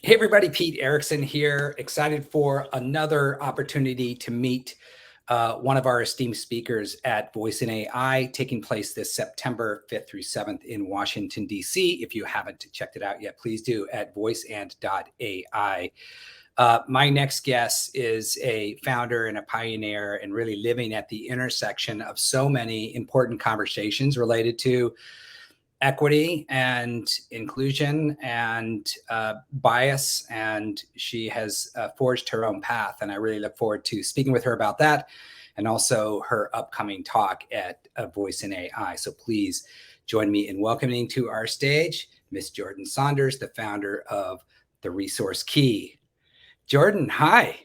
Hey everybody, Pete Erickson here, excited for another opportunity to meet one of our esteemed speakers at Voice in AI, taking place this September 5th through 7th in Washington, D.C. If you haven't checked it out yet, please do at voiceand.ai. My next guest is a founder and a pioneer and really living at the intersection of so many important conversations related to equity and inclusion and bias, and she has forged her own path. And I really look forward to speaking with her about that and also her upcoming talk at Voice in AI. So please join me in welcoming to our stage Miss Jourdan Saunders, the founder of The Resource Key. Jourdan, hi.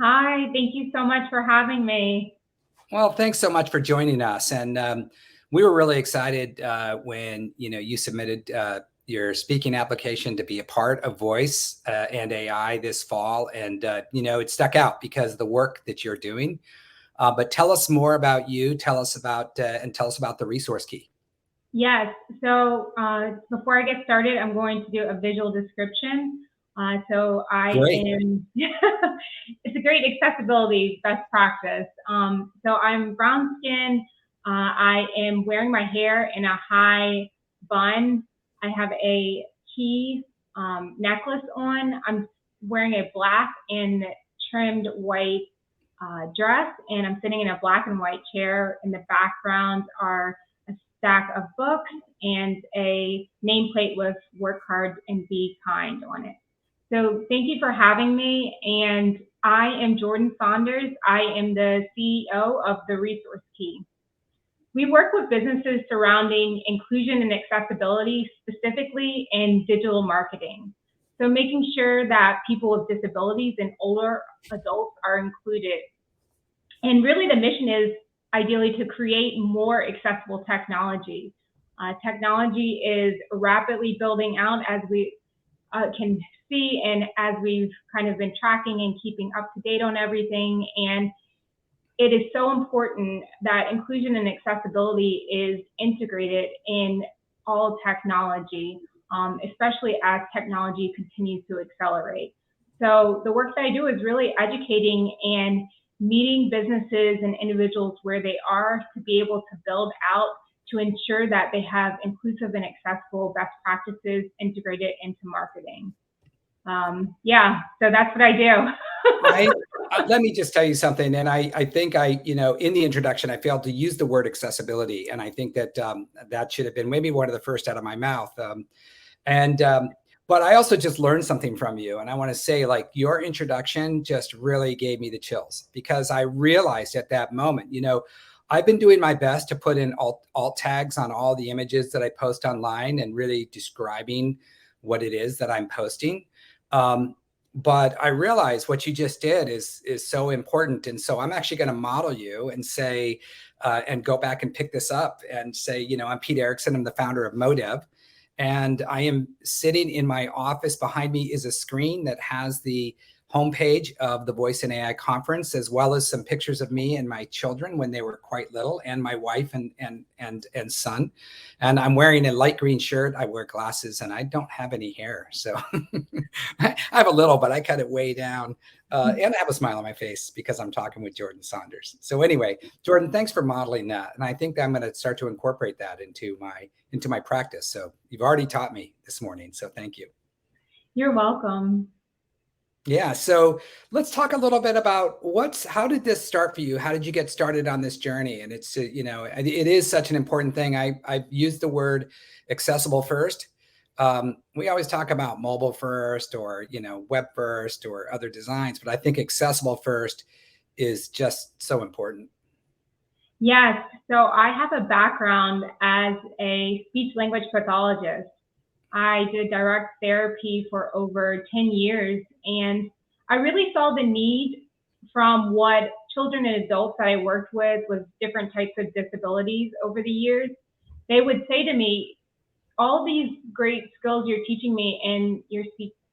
Hi, thank you so much for having me. Well, thanks so much for joining us. And we were really excited when you submitted your speaking application to be a part of Voice and AI this fall, and it stuck out because of the work that you're doing. But tell us more about you. Tell us about the Resource Key. Yes. So before I get started, I'm going to do a visual description. It's a great accessibility best practice. So I'm brown skin. I am wearing my hair in a high bun. I have a key necklace on. I'm wearing a black and trimmed white dress, and I'm sitting in a black and white chair. In the background are a stack of books and a nameplate with "Work Hard and Be Kind" on it. So thank you for having me. And I am Jourdan Saunders. I am the CEO of The Resource Key. We work with businesses surrounding inclusion and accessibility, specifically in digital marketing. So making sure that people with disabilities and older adults are included. And really the mission is ideally to create more accessible technology. Technology is rapidly building out, as we can see, and as we've kind of been tracking and keeping up to date on everything. And it is so important that inclusion and accessibility is integrated in all technology, especially as technology continues to accelerate. So the work that I do is really educating and meeting businesses and individuals where they are to be able to build out to ensure that they have inclusive and accessible best practices integrated into marketing. So that's what I do. Let me just tell you something. And I think in the introduction, I failed to use the word accessibility. And I think that that should have been maybe one of the first out of my mouth. But I also just learned something from you. And I want to say, like, your introduction just really gave me the chills, because I realized at that moment, I've been doing my best to put in alt tags on all the images that I post online and really describing what it is that I'm posting. But I realize what you just did is so important. And so I'm actually going to model you and say, and go back and pick this up and say, I'm Pete Erickson. I'm the founder of Modev. And I am sitting in my office. Behind me is a screen that has the homepage of the Voice in AI conference, as well as some pictures of me and my children when they were quite little, and my wife and son. And I'm wearing a light green shirt. I wear glasses, and I don't have any hair. So I have a little, but I cut it way down. And I have a smile on my face because I'm talking with Jourdan Saunders. So anyway, Jourdan, thanks for modeling that. And I think that I'm going to start to incorporate that into my practice. So you've already taught me this morning. So thank you. You're welcome. Yeah. So let's talk a little bit about how did this start for you? How did you get started on this journey? And it's, it is such an important thing. I've used the word accessible first. We always talk about mobile first or, web first or other designs, but I think accessible first is just so important. Yes. So I have a background as a speech language pathologist. I did direct therapy for over 10 years, and I really saw the need from what children and adults that I worked with different types of disabilities over the years. They would say to me, all these great skills you're teaching me in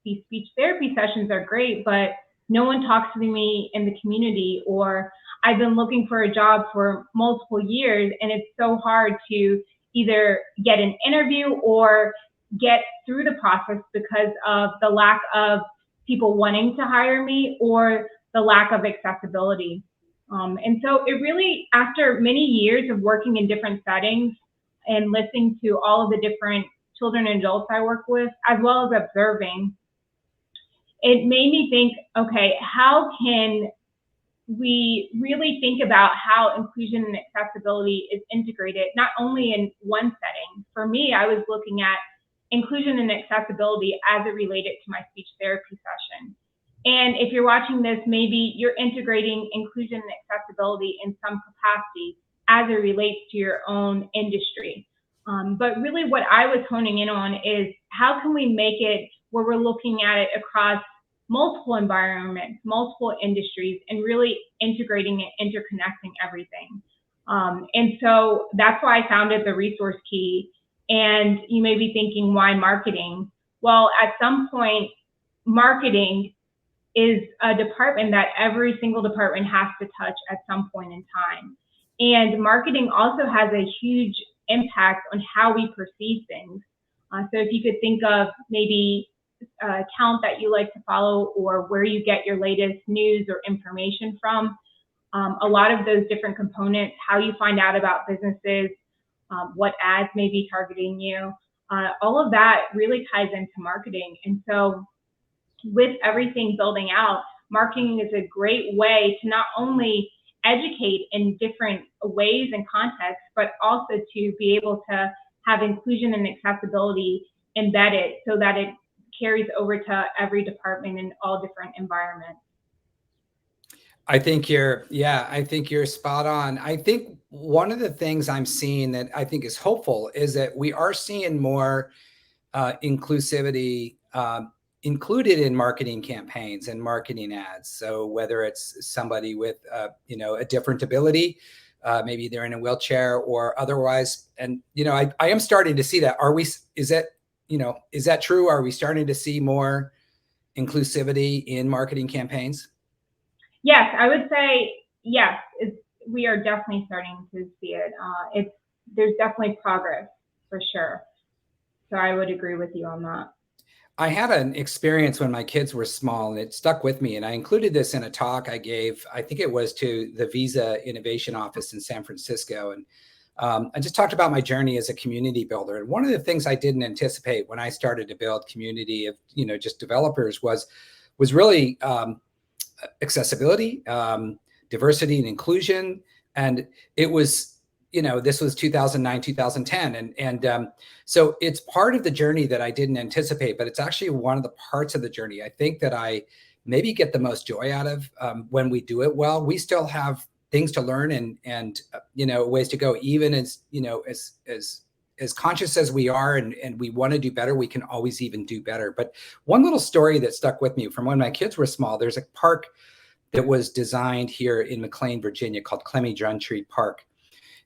these speech therapy sessions are great, but no one talks to me in the community, or I've been looking for a job for multiple years, and it's so hard to either get an interview or get through the process because of the lack of people wanting to hire me or the lack of accessibility. And so it really, after many years of working in different settings and listening to all of the different children and adults I work with, as well as observing, it made me think, okay, how can we really think about how inclusion and accessibility is integrated, not only in one setting. For me, I was looking at inclusion and accessibility as it related to my speech therapy session. And if you're watching this, maybe you're integrating inclusion and accessibility in some capacity as it relates to your own industry. But really what I was honing in on is how can we make it where we're looking at it across multiple environments, multiple industries, and really integrating and interconnecting everything. And so that's why I founded the Resource Key. And you may be thinking, why marketing? Well, at some point, marketing is a department that every single department has to touch at some point in time. And marketing also has a huge impact on how we perceive things. So if you could think of maybe account that you like to follow or where you get your latest news or information from, a lot of those different components, how you find out about businesses, what ads may be targeting you, all of that really ties into marketing. And so with everything building out, marketing is a great way to not only educate in different ways and contexts, but also to be able to have inclusion and accessibility embedded so that it carries over to every department in all different environments. I think you're spot on. I think one of the things I'm seeing that I think is hopeful is that we are seeing more inclusivity included in marketing campaigns and marketing ads. So whether it's somebody with a different ability, maybe they're in a wheelchair or otherwise, and I am starting to see that. Is that true? Are we starting to see more inclusivity in marketing campaigns? Yes, I would say yes. We are definitely starting to see it. There's definitely progress for sure. So I would agree with you on that. I had an experience when my kids were small, and it stuck with me. And I included this in a talk I gave, I think it was to the Visa Innovation Office in San Francisco. And I just talked about my journey as a community builder. And one of the things I didn't anticipate when I started to build community of, just developers was really accessibility, diversity and inclusion. And it was, this was 2009, 2010. And so it's part of the journey that I didn't anticipate, but it's actually one of the parts of the journey I think that I maybe get the most joy out of when we do it well. We still have things to learn and ways to go, even as, as conscious as we are and we want to do better, we can always even do better. But one little story that stuck with me from when my kids were small, there's a park that was designed here in McLean, Virginia called Clemmy Gentry Park.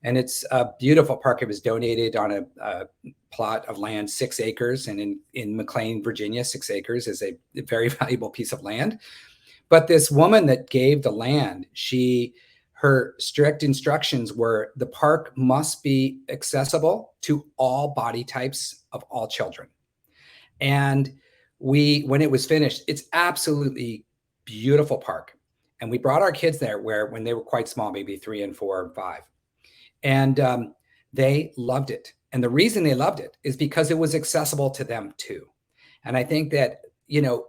And it's a beautiful park. It was donated on a plot of land, 6 acres. And in McLean, Virginia, 6 acres is a very valuable piece of land. But this woman that gave the land, her strict instructions were the park must be accessible to all body types of all children. And when it was finished, it's absolutely beautiful park. And we brought our kids there when they were quite small, maybe 3 and 4 and 5. And they loved it. And the reason they loved it is because it was accessible to them too. And I think that,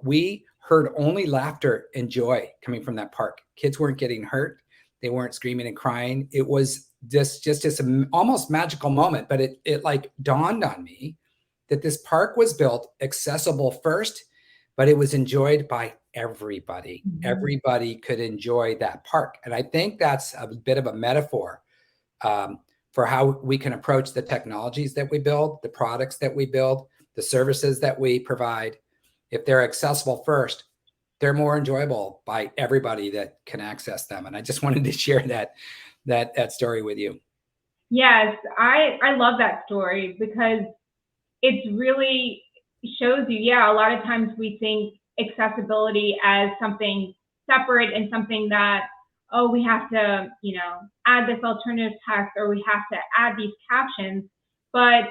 we heard only laughter and joy coming from that park. Kids weren't getting hurt. They weren't screaming and crying. It was just this almost magical moment, but it like dawned on me that this park was built accessible first, but it was enjoyed by everybody. Mm-hmm. Everybody could enjoy that park. And I think that's a bit of a metaphor for how we can approach the technologies that we build, the products that we build, the services that we provide. If they're accessible first, they're more enjoyable by everybody that can access them. And I just wanted to share that story with you. Yes, I love that story because it really shows you, a lot of times we think accessibility as something separate and something that, we have to, add this alternative text or we have to add these captions. But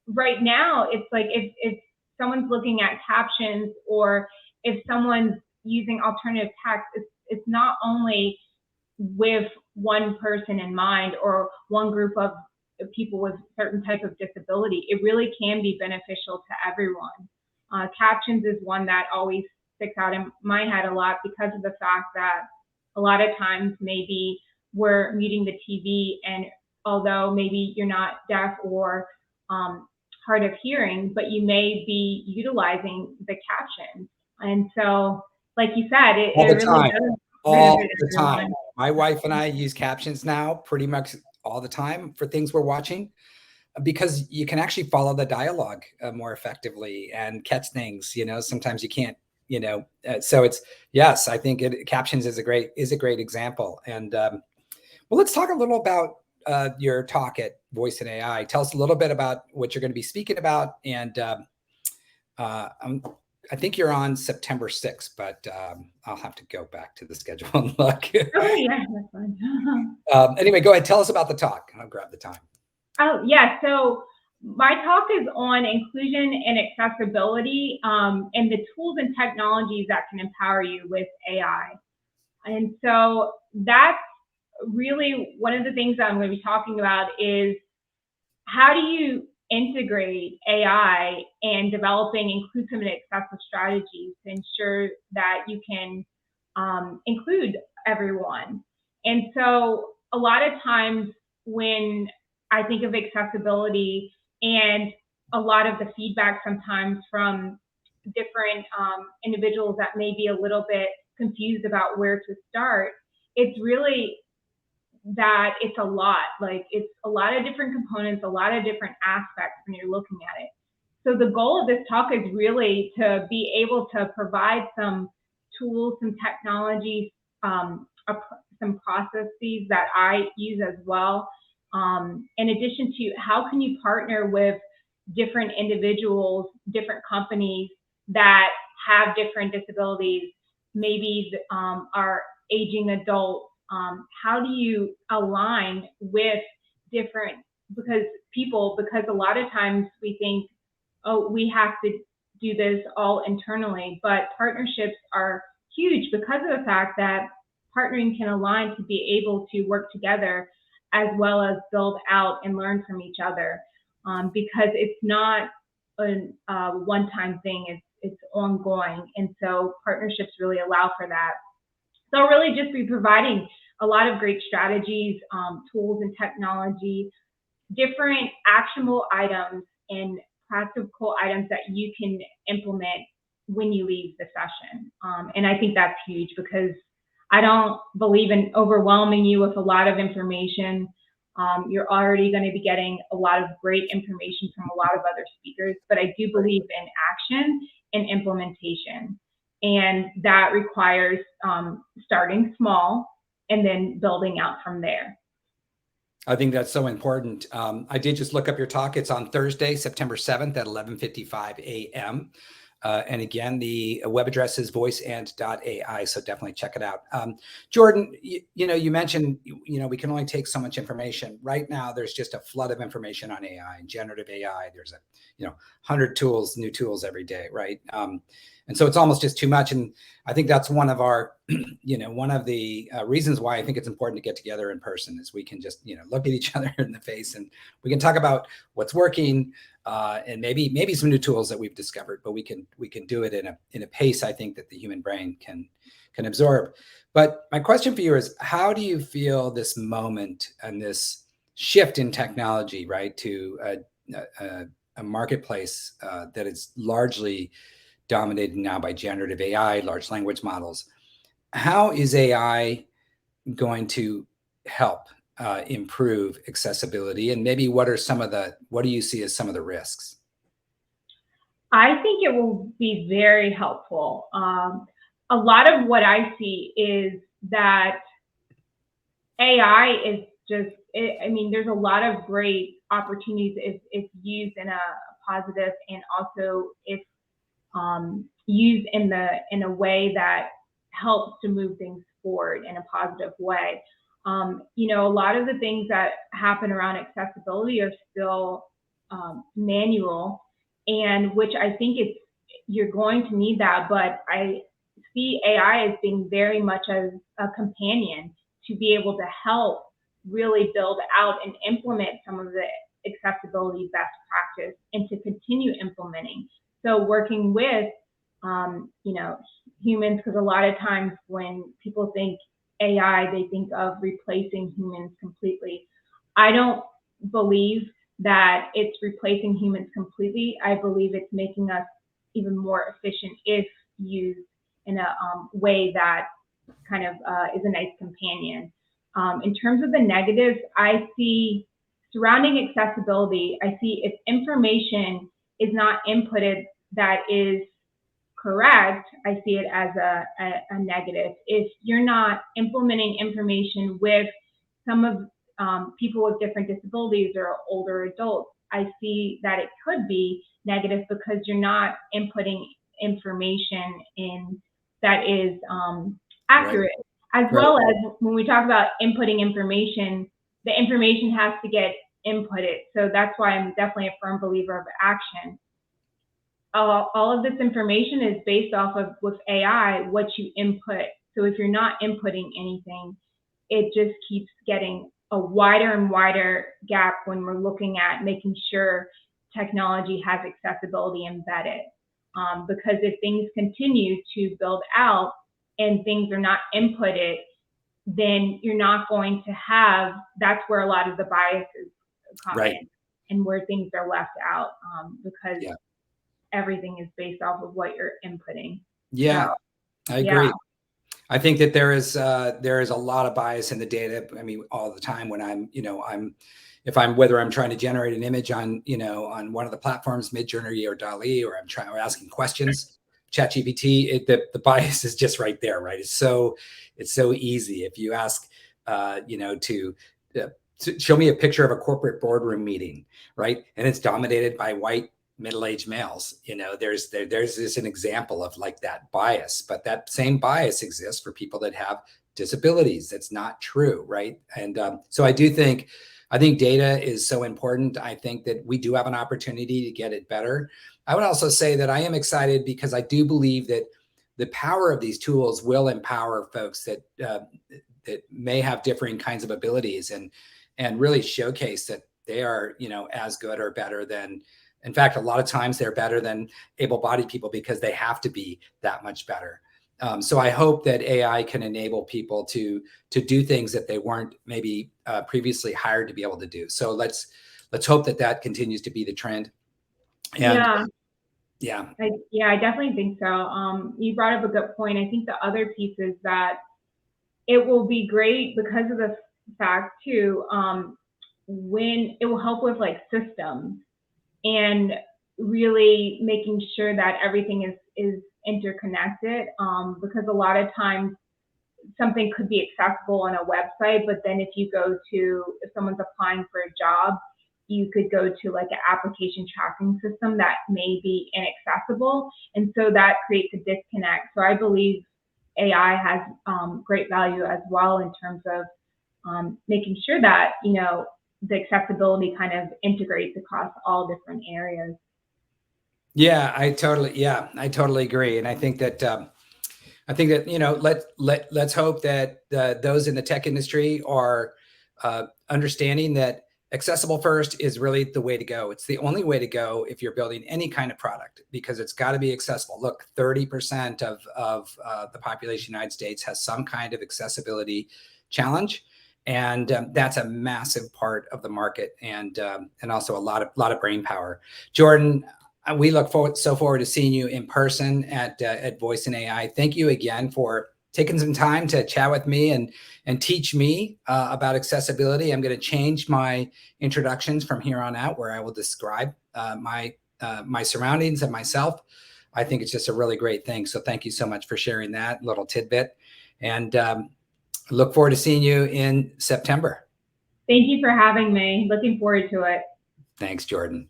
right now, it's like if someone's looking at captions or if someone's using alternative text, it's not only with one person in mind or one group of people with certain type of disability. It really can be beneficial to everyone. Captions is one that always sticks out in my head a lot because of the fact that a lot of times maybe we're muting the TV, and although maybe you're not deaf or hard of hearing, but you may be utilizing the captions. And so, like you said, it really does all benefit the everyone. time. My wife and I use captions now pretty much all the time for things we're watching, because you can actually follow the dialogue more effectively and catch things. Sometimes you can't. So it's, yes, I think captions is a great example. And well, let's talk a little about your talk at Voice and AI. Tell us a little bit about what you're going to be speaking about. And I think you're on September 6th, but I'll have to go back to the schedule and look. Oh, yeah, that's fine. Anyway, go ahead. Tell us about the talk. I'll grab the time. Oh, yeah. So my talk is on inclusion and accessibility and the tools and technologies that can empower you with AI. And so that's really one of the things that I'm going to be talking about is how do you integrate AI and developing inclusive and accessible strategies to ensure that you can include everyone. And so a lot of times when I think of accessibility and a lot of the feedback sometimes from different individuals that may be a little bit confused about where to start, it's really that it's a lot. Like, it's a lot of different components, a lot of different aspects when you're looking at it. So the goal of this talk is really to be able to provide some tools, some technologies, some processes that I use as well. In addition to how can you partner with different individuals, different companies that have different disabilities, maybe are aging adults. How do you align with different, because a lot of times we think, oh, we have to do this all internally, but partnerships are huge because of the fact that partnering can align to be able to work together as well as build out and learn from each other, because it's not a one-time thing, it's ongoing. And so partnerships really allow for that. So I'll really just be providing a lot of great strategies, tools and technology, different actionable items and practical items that you can implement when you leave the session. And I think that's huge because I don't believe in overwhelming you with a lot of information. You're already going to be getting a lot of great information from a lot of other speakers, but I do believe in action and implementation. And that requires starting small and then building out from there. I think that's so important. I did just look up your talk. It's on Thursday, September 7th at 11:55 a.m. And again, the web address is voiceand.ai, so definitely check it out. Jourdan, you mentioned, we can only take so much information. Right now, there's just a flood of information on AI and generative AI. There's 100 new tools every day, right? And so it's almost just too much. And I think that's one of our, one of the reasons why I think it's important to get together in person is we can just, look at each other in the face and we can talk about what's working and maybe some new tools that we've discovered, but we can do it in a pace I think that the human brain can absorb. But my question for you is, how do you feel this moment and this shift in technology, right, to a marketplace that is largely dominated now by generative AI, large language models? How is AI going to help improve accessibility? And maybe what do you see as some of the risks? I think it will be very helpful. A lot of what I see is that AI is just, there's a lot of great opportunities if used in a positive, and also if used in a way that helps to move things forward in a positive way. A lot of the things that happen around accessibility are still manual, and which I think it's, you're going to need that, but I see AI as being very much as a companion to be able to help really build out and implement some of the accessibility best practice and to continue implementing. So working with, humans, because a lot of times when people think AI, they think of replacing humans completely. I don't believe that it's replacing humans completely. I believe it's making us even more efficient if used in a way that kind of is a nice companion. In terms of the negatives, I see surrounding accessibility, I see if information is not inputted that is correct, I see it as a negative. If you're not implementing information with some of people with different disabilities or older adults, I see that it could be negative because you're not inputting information in that is accurate. Right. As well as when we talk about inputting information, the information has to get inputted. So that's why I'm definitely a firm believer of action. All of this information is based off of, with AI, what you input. So if you're not inputting anything, it just keeps getting a wider and wider gap when we're looking at making sure technology has accessibility embedded. Because if things continue to build out and things are not inputted, then you're not going to have, that's where a lot of the biases come in and where things are left out because everything is based off of what you're inputting. Yeah, so, I agree. Yeah. I think that there is a lot of bias in the data. I mean, all the time when whether I'm trying to generate an image on one of the platforms, Midjourney or DALL-E, or I'm asking questions, ChatGPT, the bias is just right there, right? It's so easy. If you ask, to show me a picture of a corporate boardroom meeting, right, and it's dominated by white middle-aged males, there's just an example of like that bias, but that same bias exists for people that have disabilities. That's not true, right? And so I think data is so important. I think that we do have an opportunity to get it better. I would also say that I am excited because I do believe that the power of these tools will empower folks that may have differing kinds of abilities and really showcase that they are, as good or better than. In fact, a lot of times they're better than able-bodied people because they have to be that much better. So I hope that AI can enable people to do things that they weren't maybe previously hired to be able to do. So let's hope that continues to be the trend. And, I definitely think so. You brought up a good point. I think the other piece is that it will be great because of the fact too, when it will help with like systems and really making sure that everything is interconnected, because a lot of times something could be accessible on a website, but then if someone's applying for a job, you could go to like an application tracking system that may be inaccessible. And so that creates a disconnect. So I believe AI has great value as well in terms of making sure that, the accessibility kind of integrates across all different areas. Yeah, I totally agree. And I think that, let's hope that those in the tech industry are understanding that accessible first is really the way to go. It's the only way to go if you're building any kind of product, because it's got to be accessible. Look, 30% of the population of the United States has some kind of accessibility challenge. And that's a massive part of the market, and also a lot of brain power. Jourdan, we look forward to seeing you in person at Voice in AI. Thank you again for taking some time to chat with me and teach me about accessibility. I'm going to change my introductions from here on out, where I will describe my surroundings and myself. I think it's just a really great thing. So thank you so much for sharing that little tidbit, and look forward to seeing you in September. Thank you for having me. Looking forward to it. Thanks, Jourdan.